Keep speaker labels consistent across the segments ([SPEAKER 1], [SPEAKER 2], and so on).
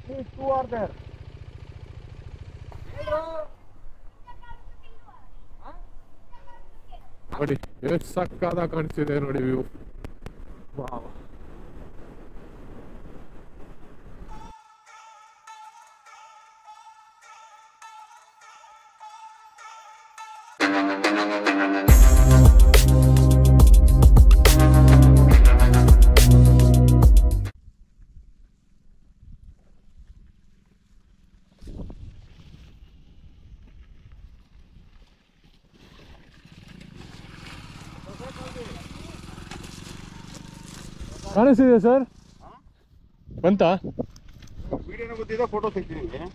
[SPEAKER 1] Two are there.
[SPEAKER 2] ನೋಡಿ ಎಷ್ಟು ಸಕ್ಕತ್ತಾಗಿ ಕಾಣಿಸ್ತಿದೆ ನೋಡಿ ವ್ಯೂ. ವಾವ್. ಕಾಣಿಸ್ತಿದೆ ಸರ್? ಬಂತಾ
[SPEAKER 1] ವಿಡಿಯೋನ ಗೊತ್ತಿದೆ, ಫೋಟೋ ತೆಗ್ದಿದ್ದೀನಿ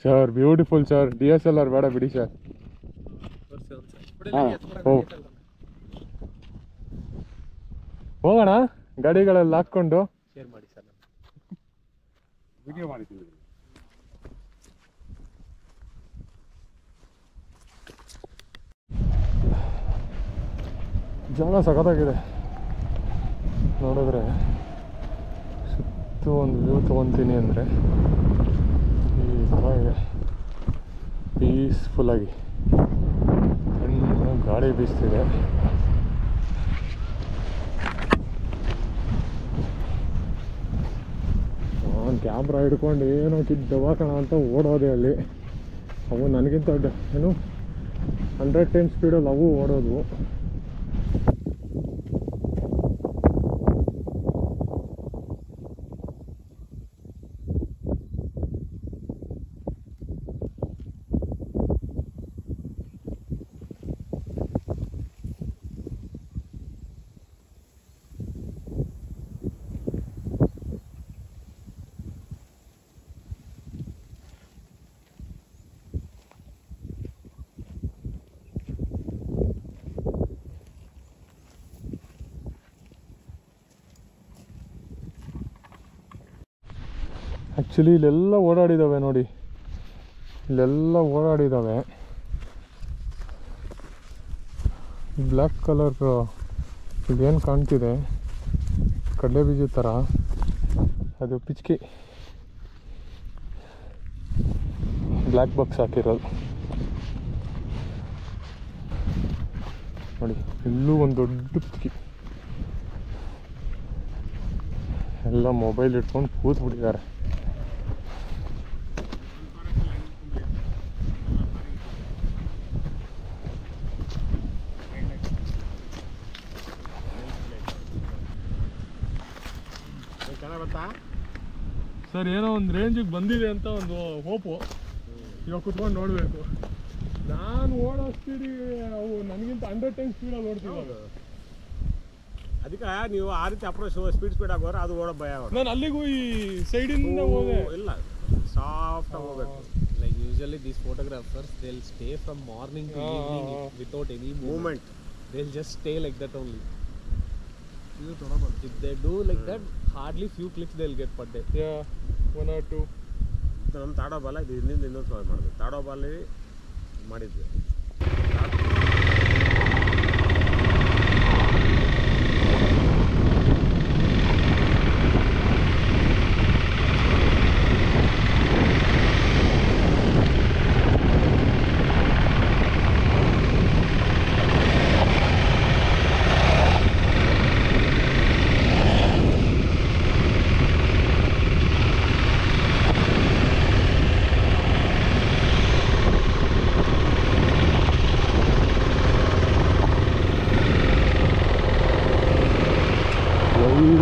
[SPEAKER 2] ಸರ್. Beautiful sir. DSLR ಬೇಡ ಬಿಡಿ ಸರ್. ಹೋಗೋಣ ಗಾಡಿಗಳೆಲ್ಲ ಹಾಕ್ಕೊಂಡು.
[SPEAKER 1] ಶೇರ್ ಮಾಡಿ ಸರ್, ವಿಡಿಯೋ ಮಾಡಿದ್ದೀನಿ.
[SPEAKER 2] ಜಾಗ ಸಖತ್ತಾಗಿದೆ ನೋಡಿದ್ರೆ. ಸುತ್ತು ಒಂದು ವ್ಯೂ ತೊಗೊತೀನಿ ಅಂದರೆ ಈ ಥರ ಇದೆ, ಪೀಸ್ಫುಲ್ಲಾಗಿ. ಸಣ್ಣ ಗಾಳಿ ಬೀಸ್ತಿದೆ. ನಾನು ಕ್ಯಾಮ್ರಾ ಹಿಡ್ಕೊಂಡು ಏನೋ ದವಾಕಣ ಅಂತ ಓಡೋದೆ ಅಲ್ಲಿ. ಅವು ನನಗಿಂತ ಏನು 110 ಸ್ಪೀಡಲ್ಲಿ ಅವು ಓಡೋದು. ಆ್ಯಕ್ಚುಲಿ ಇಲ್ಲೆಲ್ಲ ಓಡಾಡಿದ್ದಾವೆ ನೋಡಿ, ಇಲ್ಲೆಲ್ಲ ಓಡಾಡಿದ್ದಾವೆ. ಬ್ಲ್ಯಾಕ್ ಕಲರ್ ಇದೇನು ಕಾಣ್ತಿದೆ ಕಡಲೆ ಬೀಜದ ಥರ, ಅದು ಪಿಚ್ಕಿ ಬ್ಲ್ಯಾಕ್ ಬಾಕ್ಸ್ ಹಾಕಿರೋದು ನೋಡಿ. ಇಲ್ಲೂ ಒಂದು ದೊಡ್ಡ ಪಿಚ್ಕಿ. ಎಲ್ಲ ಮೊಬೈಲ್ ಇಟ್ಕೊಂಡು ಕೂತ್ಬಿಟ್ಟಿದ್ದಾರೆ. ಸರ್ ಏನೋ ಒಂದು ರೇಂಜಿಗೆ ಬಂದಿದೆ ಅಂತ ಒಂದು ಹೋಪು. ಇವಾಗ ಕುತ್ಕೊಂಡು ನೋಡಬೇಕು. ನಾನು ಓಡೋ ಸ್ಪೀಡಿಗೆ ಅವು ನನಗಿಂತ 110 ಸ್ಪೀಡಲ್ಲಿ ಓಡ್ತಿದ್ದೆ.
[SPEAKER 1] ಅದಕ್ಕೆ ನೀವು ಆ ರೀತಿ ಅಪ್ರೋಚ್ ಸ್ಪೀಡ್ ಆಗೋರು ಅದು ಓಡೋ ಭಯ.
[SPEAKER 2] ನಾನು ಅಲ್ಲಿಗೂ ಈ ಸೈಡಿಂದ ಹೋದೆ.
[SPEAKER 1] ಇಲ್ಲ, ಸಾಫ್ಟ್ ಆಗಿ ಹೋಗ್ಬೇಕು.
[SPEAKER 3] Like usually these photographers, they'll stay from morning to evening without any movement. They'll just stay like that only. If they do like that, hardly few clicks they'll get per day.
[SPEAKER 2] Yeah, 1 or 2.
[SPEAKER 1] ನಮ್ಮ ತಾಡೋ ಬಾಲ ಇದು ಹಿಂದಿಂದ ಇನ್ನೊಂದು fly ಮಾಡಿದ್ವಿ. ತಾಡೋ ಬಾಲಲ್ಲಿ ಮಾಡಿದ್ವಿ.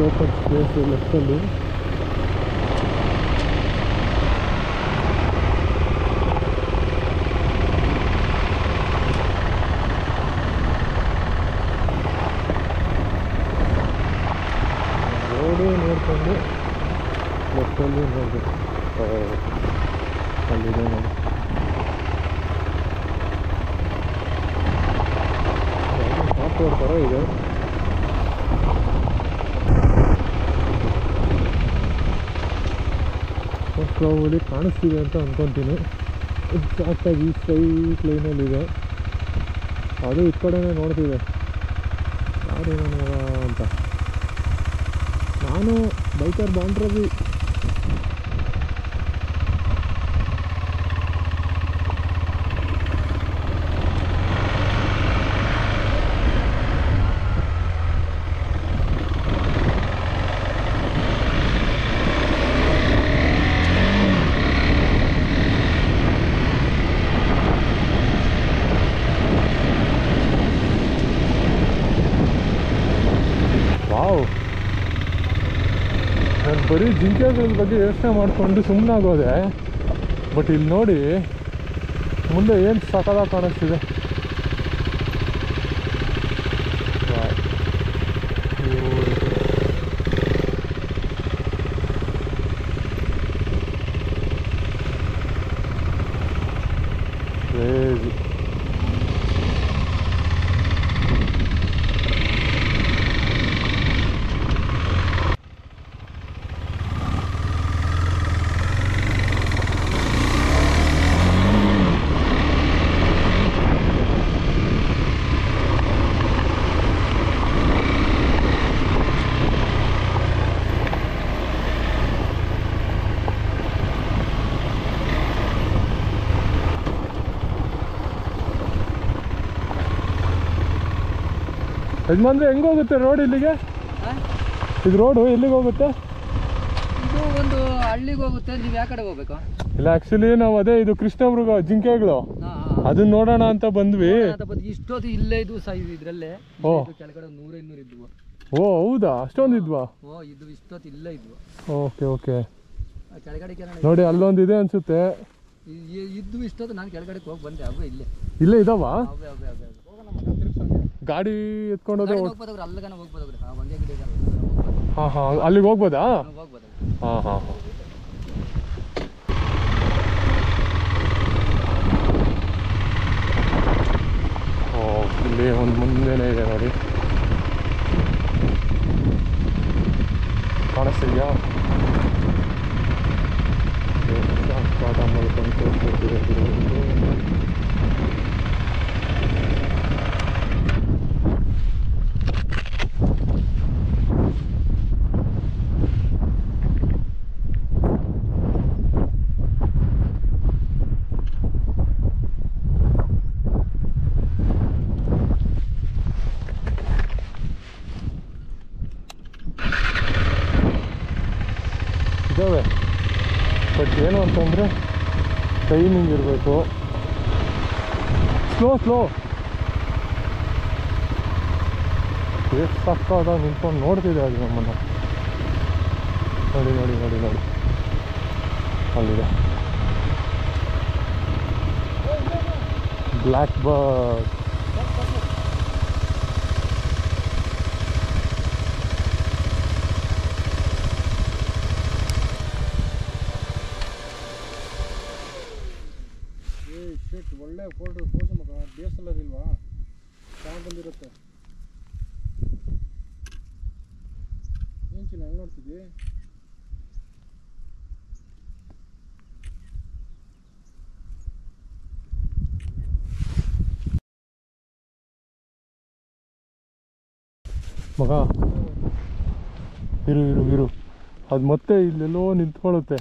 [SPEAKER 2] Open space ಲೆಫ್ಟಲ್ಲಿ. Road ನೋಡ್ಕೊಂಡು ಲೆಫ್ಟಲ್ಲಿ ನೋಡಬೇಕು. ಅಲ್ಲಿದೆ ನೋಡಿ. ಸಾಫ್ಟ್ವೇರ್ ಥರ ಇದೆ. ಪ್ರಾಬಲಿ ಕಾಣಿಸ್ತಿದೆ ಅಂತ ಅಂದ್ಕೊತೀನಿ. ಎಕ್ಸಾಕ್ಟಾಗಿ ಈ ಸ್ಟ್ರೈಟ್ ಲೈನಲ್ಲಿದೆ. ಅದು ಈ ಕಡೆನೇ ನೋಡ್ತಿದೆ ಯಾರು ನನಗ ಅಂತ. ನಾನು ಬೈಕರ್ ಬಾಂಡ್ರವಿ ಬರೀ ಜಿಂಕೆಗಳ ಬಗ್ಗೆ ಯೋಚನೆ ಮಾಡಿಕೊಂಡು ಸುಮ್ಮನಾಗೋದೆ. ಬಟ್ ಇಲ್ಲಿ ನೋಡಿ ಮುಂದೆ ಏನು ಸಕಲಾಗಿ ಕಾಣಿಸ್ತಿದೆ. ಕ್ರೇಜಿ. ಯಜಮಾನ್ರೆ ಹೆಂಗೆ ಹೋಗುತ್ತೆ ರೋಡ್ ಇಲ್ಲಿಗೆ? ಇದು ರೋಡು ಎಲ್ಲಿಗೆ ಹೋಗುತ್ತೆ?
[SPEAKER 4] ಇದು ಒಂದು ಹಳ್ಳಿಗೆ ಹೋಗುತ್ತೆ. ನೀವು ಯಾವ ಕಡೆ ಹೋಗ್ಬೇಕು?
[SPEAKER 2] ಇಲ್ಲ ಆಕ್ಚುಲಿ ನಾವು ಅದೇ ಇದು ಕೃಷ್ಣಮೃಗ ಜಿಂಕೆಗಳು ಅದನ್ನ ನೋಡೋಣ ಅಂತ ಬಂದ್ವಿ.
[SPEAKER 4] ಇಷ್ಟೊತ್ತು ಇಲ್ಲೇ ಇದು ಇದ್ರಲ್ಲೇ ಕೆಳಗಡೆ 100-200 ಇದ್ವು.
[SPEAKER 2] ಓ ಹೌದಾ, ಅಷ್ಟೊಂದು ಇದ್ವಾ?
[SPEAKER 4] ಓ ಇದು ಇಷ್ಟೊತ್ತು ಇಲ್ಲೇ ಇದ್ವು.
[SPEAKER 2] Okay okay.
[SPEAKER 4] ಕೆಳಗಡೆ
[SPEAKER 2] ನೋಡಿ ಅಲ್ಲೊಂದು ಇದೆ ಅನ್ಸುತ್ತೆ.
[SPEAKER 4] ಇದ್ದು ಇಷ್ಟೊತ್ತು ನಾನು ಕೆಳಗಡೆ ಹೋಗಿ ಬಂದೆ. ಅವು
[SPEAKER 2] ಇಲ್ಲೇ ಇದಾವ?
[SPEAKER 4] ಅವೇ
[SPEAKER 2] ಗಾಡಿ ಎತ್ಕೊಂಡು ಹೋದ್ರೆ
[SPEAKER 4] ಹೋಗ್ಬೋದವ್ರು, ಅಲ್ಲಿಗನ ಹೋಗ್ಬೋದವ್ರಿ. ಒಂದೇ ಗಿಡ
[SPEAKER 2] ಹಾಂ ಹಾಂ, ಅಲ್ಲಿಗೆ ಹೋಗ್ಬೋದಾ?
[SPEAKER 4] ಹೋಗ್ಬೋದು.
[SPEAKER 2] ಹಾಂ ಹಾಂ ಹಾಂ. ಓ ಇಲ್ಲಿ ಒಂದು ಮುಂದೆನೇ ಇದೆ ನೋಡಿ, ಕಾಣಿಸ್ತಿದ್ಯಾ? ಪಾಠ ಮಾಡ್ಕೊಂಡು ತೋರಿಸ್ಕೊಡ್ತಿದೆ. ಇದ್ದಾವೆ, ಬಟ್ ಏನು ಅಂತಂದರೆ ಟೈಮಿಂಗ್ ಇರಬೇಕು. ಸ್ಲೋ ಎಷ್ಟು ಸಕ್ಕದ ನಿಂತ್ಕೊಂಡು ನೋಡ್ತಿದೆ ಅದು ನಮ್ಮನ್ನು. ನೋಡಿ ಅಲ್ಲಿದೆ ಬ್ಲ್ಯಾಕ್ ಬರ್ಡ್.
[SPEAKER 5] ಒಳ್ಳೆ ಪೋಸ್ ಮಗ, ಬೇಸಲ್ಲರ್ ಇಲ್ವಾ? ಚೆನ್ನಾಗಿ ಬಂದಿರುತ್ತೆ. ಏನು ಚಿನ್ನ ಹಂಗೆ ನೋಡ್ತಿದ್ದಿ?
[SPEAKER 2] ಮಗ ಇರು ಅದು ಮತ್ತೆ ಇಲ್ಲೆಲ್ಲೋ ನಿಂತ್ಕೊಳ್ಳುತ್ತೆ.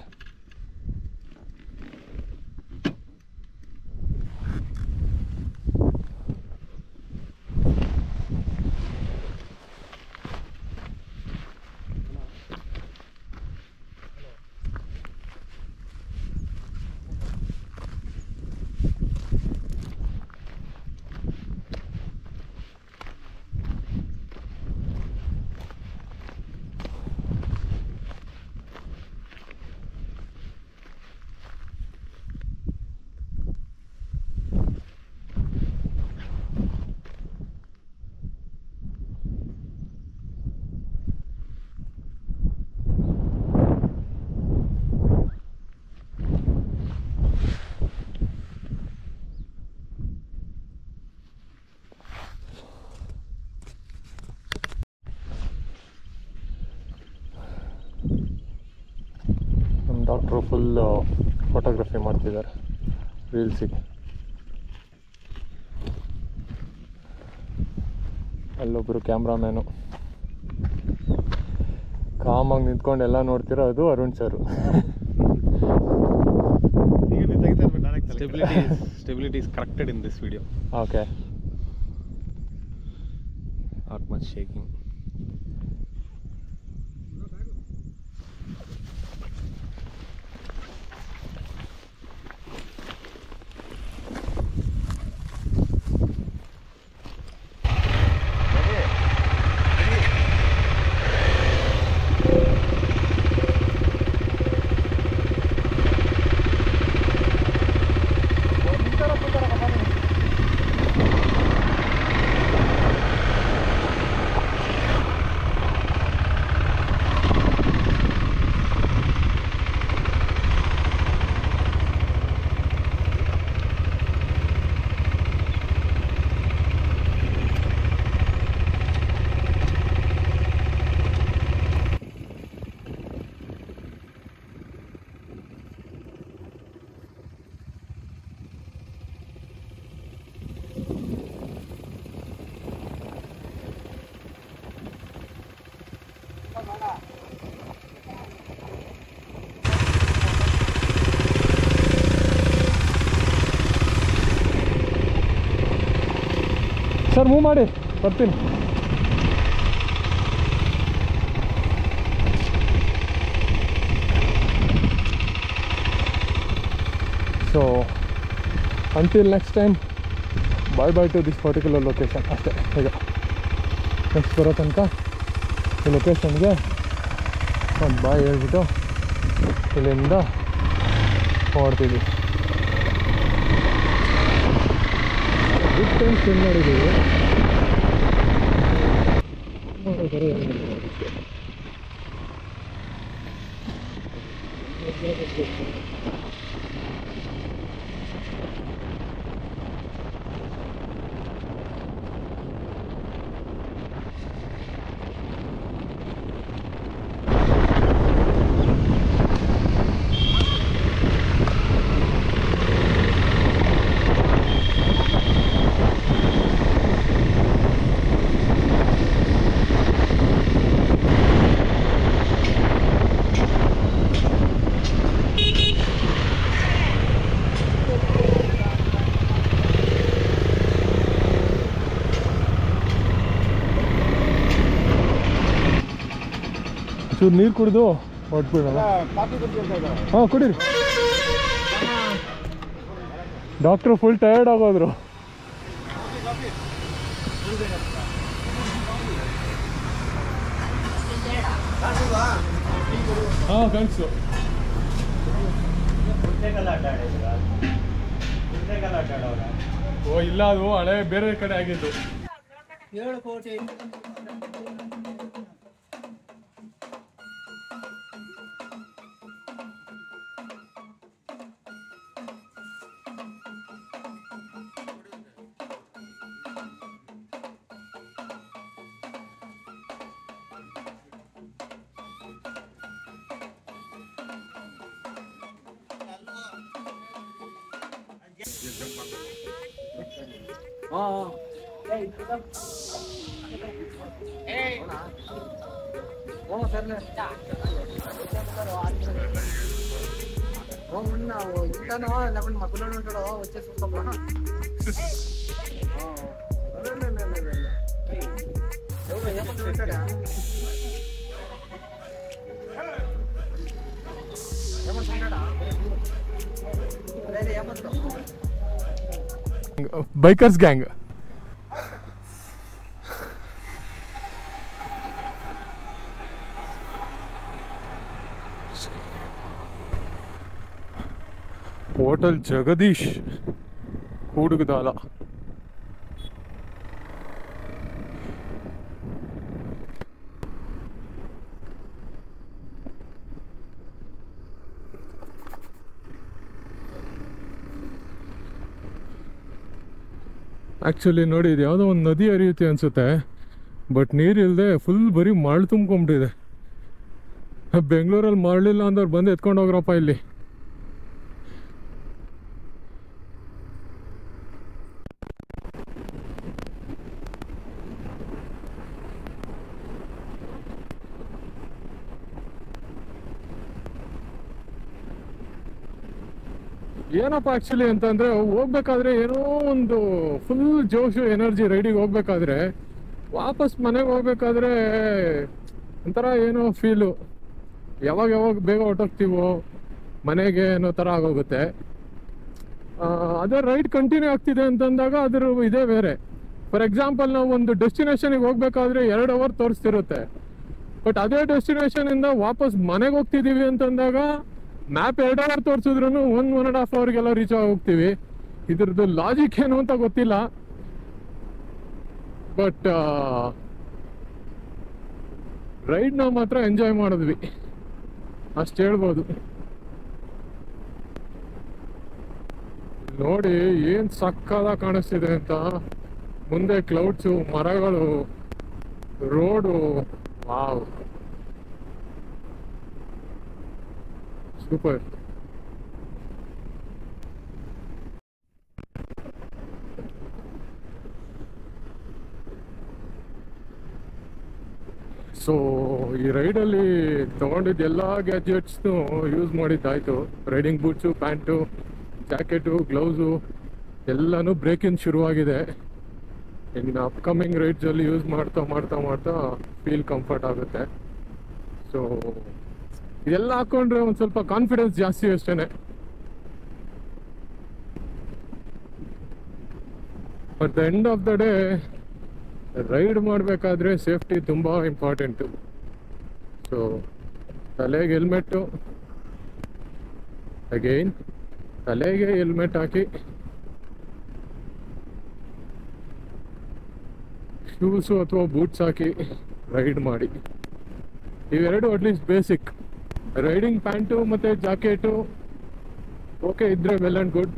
[SPEAKER 2] ಡಾಕ್ಟ್ರು ಫುಲ್ ಫೋಟೋಗ್ರಫಿ ಮಾಡ್ತಿದ್ದಾರೆ ರೀಲ್ಸಿಗೆ. ಅಲ್ಲೊಬ್ಬರು ಕ್ಯಾಮ್ರಾಮ್ಯಾನು ಕಾಮಾಗಿ ನಿಂತ್ಕೊಂಡು ಎಲ್ಲ ನೋಡ್ತಿರೋ ಅದು ಅರುಣ್ ಸರು.
[SPEAKER 3] Stability is corrected in this video.
[SPEAKER 2] Okay.
[SPEAKER 3] Not much shaking.
[SPEAKER 2] Sir move ಮಾಡಿ ಬರ್ತೀನಿ. So until next time, bye to this particular location ಅಷ್ಟೇ. ಈಗ ನೆಕ್ಸ್ಟ್ ಬರೋ ತನಕ ಈ ಲೊಕೇಶನ್ಗೆ ಒಂದು ಬಾಯ್ ಹೇಳ್ಬಿಟ್ಟು ಇಲ್ಲಿಂದ ಹೊರಡ್ತೀವಿ. ಗುಡ್ ಟೈಮ್ ಸ್ಪೆಂಡ್ ಮಾಡಿದ್ದೀವಿ. ಚೂರು ನೀರು ಕುಡಿದು ಹೊಟ್ಬಿಡೋಣ. ಹಾಂ ಕುಡೀರಿ. ಡಾಕ್ಟ್ರು ಫುಲ್ ಟಯರ್ಡ್ ಆಗೋದ್ರು. ಹಾಂ ಕನ್ಸು. ಓ ಇಲ್ಲ, ಅದು ಹಳೆ ಬೇರೆ ಕಡೆ ಆಗಿದ್ದು.
[SPEAKER 5] 7 ಕೋಟಿ.
[SPEAKER 2] Bikers gang. ಹೋಟೆಲ್ ಜಗದೀಶ್ ಕೂಡುಗದಾಲ. ಆ್ಯಕ್ಚುಲಿ ನೋಡಿ, ಇದು ಯಾವುದೋ ಒಂದು ನದಿ ಹರಿಯುತ್ತೆ ಅನಿಸುತ್ತೆ, ಬಟ್ ನೀರಿಲ್ಲದೆ ಫುಲ್ ಬರೀ ಮರಳು ತುಂಬ್ಕೊಂಬಿಟ್ಟಿದೆ. ಬೆಂಗಳೂರಲ್ಲಿ ಮರಳಿಲ್ಲ ಅಂದವ್ರು ಬಂದು ಎತ್ಕೊಂಡು ಹೋಗ್ರಪ್ಪ ಇಲ್ಲಿ. ಏನಪ್ಪ ಆ್ಯಕ್ಚುಲಿ ಅಂತಂದರೆ, ಹೋಗ್ಬೇಕಾದ್ರೆ ಏನೋ ಒಂದು ಫುಲ್ ಜೋಶು ಎನರ್ಜಿ ರೈಡಿಗೆ ಹೋಗ್ಬೇಕಾದ್ರೆ, ವಾಪಸ್ ಮನೆಗೆ ಹೋಗ್ಬೇಕಾದ್ರೆ ಒಂಥರ ಏನೋ ಫೀಲು, ಯಾವಾಗ ಬೇಗ ಹೊರಟೋಗ್ತೀವೋ ಮನೆಗೆ ಅನ್ನೋ ಥರ ಆಗೋಗುತ್ತೆ. ಅದೇ ರೈಡ್ ಕಂಟಿನ್ಯೂ ಆಗ್ತಿದೆ ಅಂತಂದಾಗ ಅದ್ರ ಇದೇ ಬೇರೆ. ಫಾರ್ ಎಕ್ಸಾಂಪಲ್, ನಾವು ಒಂದು ಡೆಸ್ಟಿನೇಷನಿಗೆ ಹೋಗ್ಬೇಕಾದ್ರೆ 2 ಅವರ್ ತೋರಿಸ್ತಿರುತ್ತೆ, ಬಟ್ ಅದೇ ಡೆಸ್ಟಿನೇಷನಿಂದ ವಾಪಸ್ ಮನೆಗೆ ಹೋಗ್ತಿದ್ದೀವಿ ಅಂತಂದಾಗ ಮ್ಯಾಪ್ 2 ಅವರ್ ತೋರಿಸಿದ್ರು 1.5 ಅವರ್ಗೆಲ್ಲ ರೀಚ್ ಆಗಿ ಹೋಗ್ತೀವಿ. ಇದ್ರದ್ದು ಲಾಜಿಕ್ ಏನು ಅಂತ ಗೊತ್ತಿಲ್ಲ, ಬಟ್ ರೈಡ್ ನಾವು ಮಾತ್ರ ಎಂಜಾಯ್ ಮಾಡಿದ್ವಿ ಅಷ್ಟು ಹೇಳ್ಬೋದು. ನೋಡಿ ಏನು ಸಕ್ಕತ್ತಾಗಿ ಕಾಣಿಸ್ತಿದೆ ಅಂತ. ಮುಂದೆ ಕ್ಲೌಡ್ಸು, ಮರಗಳು, ರೋಡು, ವಾವ್ ಸೂಪರ್. ಸೊ ಈ ರೈಡಲ್ಲಿ ತೊಗೊಂಡಿದ್ದು ಎಲ್ಲ ಗ್ಯಾಜೆಟ್ಸ್ನು ಯೂಸ್ ಮಾಡಿದ್ದಾಯಿತು. Riding boots, pants, jacket, gloves ಎಲ್ಲನೂ ಬ್ರೇಕಿಂಗ್ ಶುರುವಾಗಿದೆ. ಇನ್ನು ಅಪ್ಕಮಿಂಗ್ ರೈಡ್ಸಲ್ಲಿ ಯೂಸ್ ಮಾಡ್ತಾ ಮಾಡ್ತಾ ಮಾಡ್ತಾ ಫೀಲ್ ಕಂಫರ್ಟ್ ಆಗುತ್ತೆ. ಸೊ ಇದೆಲ್ಲ ಹಾಕೊಂಡ್ರೆ ಒಂದು ಸ್ವಲ್ಪ ಕಾನ್ಫಿಡೆನ್ಸ್ ಜಾಸ್ತಿ ಅಷ್ಟೇ. But the end of the day ride ಮಾಡಬೇಕಾದ್ರೆ ಸೇಫ್ಟಿ ತುಂಬ ಇಂಪಾರ್ಟೆಂಟು. ಸೊ ತಲೆಗೆ ಹೆಲ್ಮೆಟ್ಟು, ಅಗೈನ್ ತಲೆಗೆ ಹೆಲ್ಮೆಟ್ ಹಾಕಿ, ಶೂಸು ಅಥವಾ ಬೂಟ್ಸ್ ಹಾಕಿ ರೈಡ್ ಮಾಡಿ. ಇವೆರಡು ಅಟ್ಲೀಸ್ಟ್ ಬೇಸಿಕ್. ರೈಡಿಂಗ್ ಪ್ಯಾಂಟು ಮತ್ತು ಜಾಕೆಟು ಓಕೆ ಇದ್ದರೆ ವೆಲ್ ಆ್ಯಂಡ್ ಗುಡ್.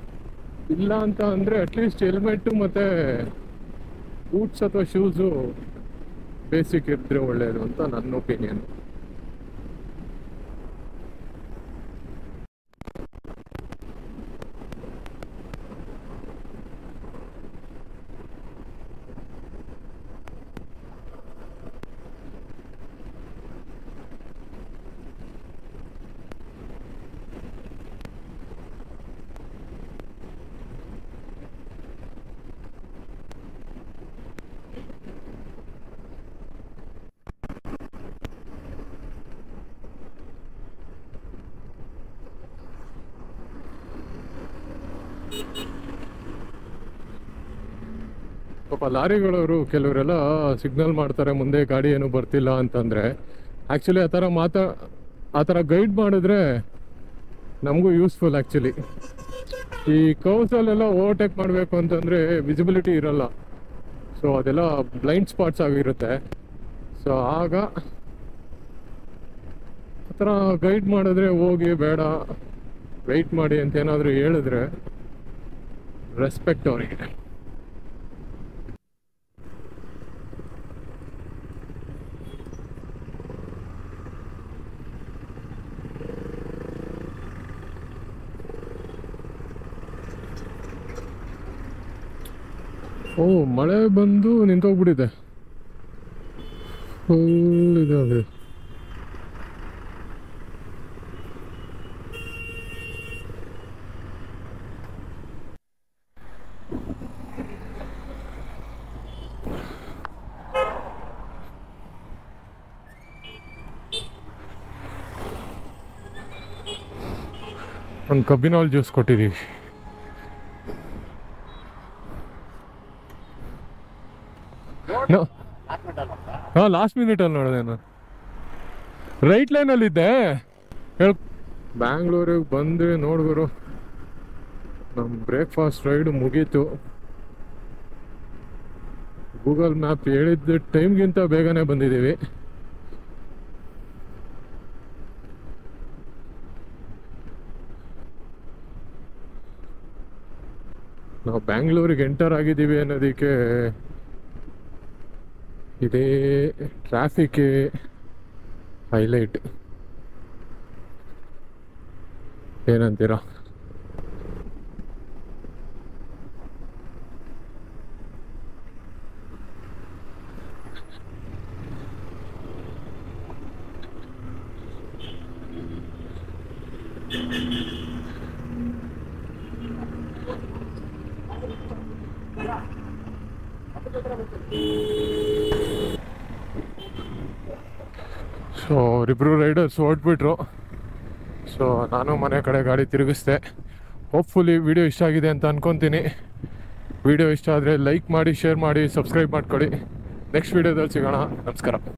[SPEAKER 2] ಇಲ್ಲ ಅಂತ ಅಂದರೆ ಅಟ್ಲೀಸ್ಟ್ ಹೆಲ್ಮೆಟ್ಟು ಮತ್ತು ಬೂಟ್ಸ್ ಅಥವಾ ಶೂಸು ಬೇಸಿಕ್ ಇದ್ದರೆ ಒಳ್ಳೆಯದು ಅಂತ ನನ್ನ ಒಪಿನಿಯನ್. ಪಾಪ ಲಾರಿಗಳವರು ಕೆಲವರೆಲ್ಲ ಸಿಗ್ನಲ್ ಮಾಡ್ತಾರೆ ಮುಂದೆ ಗಾಡಿ ಏನು ಬರ್ತಿಲ್ಲ ಅಂತಂದರೆ. ಆ್ಯಕ್ಚುಲಿ ಆ ಥರ ಗೈಡ್ ಮಾಡಿದ್ರೆ ನಮಗೂ ಯೂಸ್ಫುಲ್. ಆ್ಯಕ್ಚುಲಿ ಈ ಕರ್ವ್ಸಲ್ಲೆಲ್ಲ ಓವರ್ಟೇಕ್ ಮಾಡಬೇಕು ಅಂತಂದರೆ ವಿಸಿಬಿಲಿಟಿ ಇರಲ್ಲ. ಸೊ ಅದೆಲ್ಲ ಬ್ಲೈಂಡ್ ಸ್ಪಾಟ್ಸ್ ಆಗಿರುತ್ತೆ. ಸೊ ಆಗ ಆ ಥರ ಗೈಡ್ ಮಾಡಿದ್ರೆ ಹೋಗಿ ಬೇಡ ವೆಯ್ಟ್ ಮಾಡಿ ಅಂತ ಏನಾದರೂ ಹೇಳಿದ್ರೆ ರೆಸ್ಪೆಕ್ಟ್ ಅವರಿಗೆ. ಓ ಮಳೆ ಬಂದು ನಿಂತೋಗ್ಬಿಟ್ಟಿದೆ. ಫುಲ್ ಇದಾಗಿದೆ. ಒಂದು ಕಬ್ಬಿನ ಜ್ಯೂಸ್ ಕೊಟ್ಟಿದ್ದೀವಿ. ಹಾಂ ಲಾಸ್ಟ್ ಮಿನಿಟಲ್ಲಿ ನೋಡಿದೆ ನಾನು. ರೈಟ್ ಲೈನಲ್ಲಿದ್ದೆ ಬ್ಯಾಂಗ್ಳೂರಿಗೆ ಬಂದರೆ ನೋಡಿದ್ರು ನಮ್ಮ ಬ್ರೇಕ್ಫಾಸ್ಟ್ ರೈಡ್ ಮುಗೀತು. ಗೂಗಲ್ ಮ್ಯಾಪ್ ಹೇಳಿದ್ದ ಟೈಮ್ಗಿಂತ ಬೇಗನೆ ಬಂದಿದ್ದೀವಿ. ನಾವು ಬ್ಯಾಂಗ್ಳೂರಿಗೆ ಎಂಟರ್ ಆಗಿದ್ದೀವಿ ಅನ್ನೋದಕ್ಕೆ ಇದೇ ಟ್ರಾಫಿಕ್ ಹೈಲೈಟ್. ಏನಂತೀರಾ? ಸೊ ಅವರಿಬ್ಬರು ರೈಡರ್ಸ್ ಹೊರಟ್ಬಿಟ್ರು. ಸೊ ನಾನು ಮನೆ ಕಡೆ ಗಾಡಿ ತಿರುಗಿಸ್ದೆ. ಹೋಪ್ಫುಲಿ ವಿಡಿಯೋ ಇಷ್ಟ ಆಗಿದೆ ಅಂತ ಅನ್ಕೊತೀನಿ. ವಿಡಿಯೋ ಇಷ್ಟ ಆದರೆ ಲೈಕ್ ಮಾಡಿ, ಶೇರ್ ಮಾಡಿ, ಸಬ್ಸ್ಕ್ರೈಬ್ ಮಾಡ್ಕೊಳ್ಳಿ. ನೆಕ್ಸ್ಟ್ ವಿಡಿಯೋದಲ್ಲಿ ಸಿಗೋಣ. ನಮಸ್ಕಾರ.